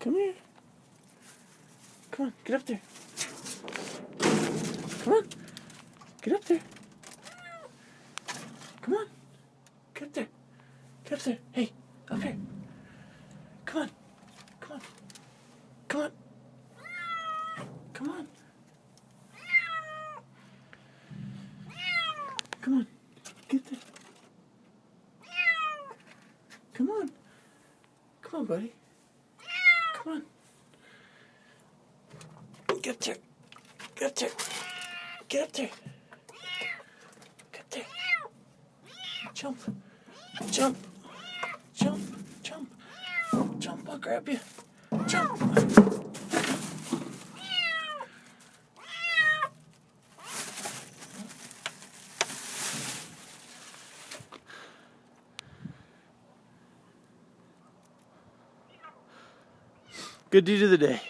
Come here. Come on, get up there. Come on. Get up there. Come on. Get up there. Get up there. Hey, up here. Come on. Come on. Come on. Come on. Come on. Get there. Come on. Come on, buddy. Come on. Get up there. Get up there. Get up there. Get up there. Jump. Jump. Jump. Jump. Jump. I'll grab you. Jump. Good deed of the day.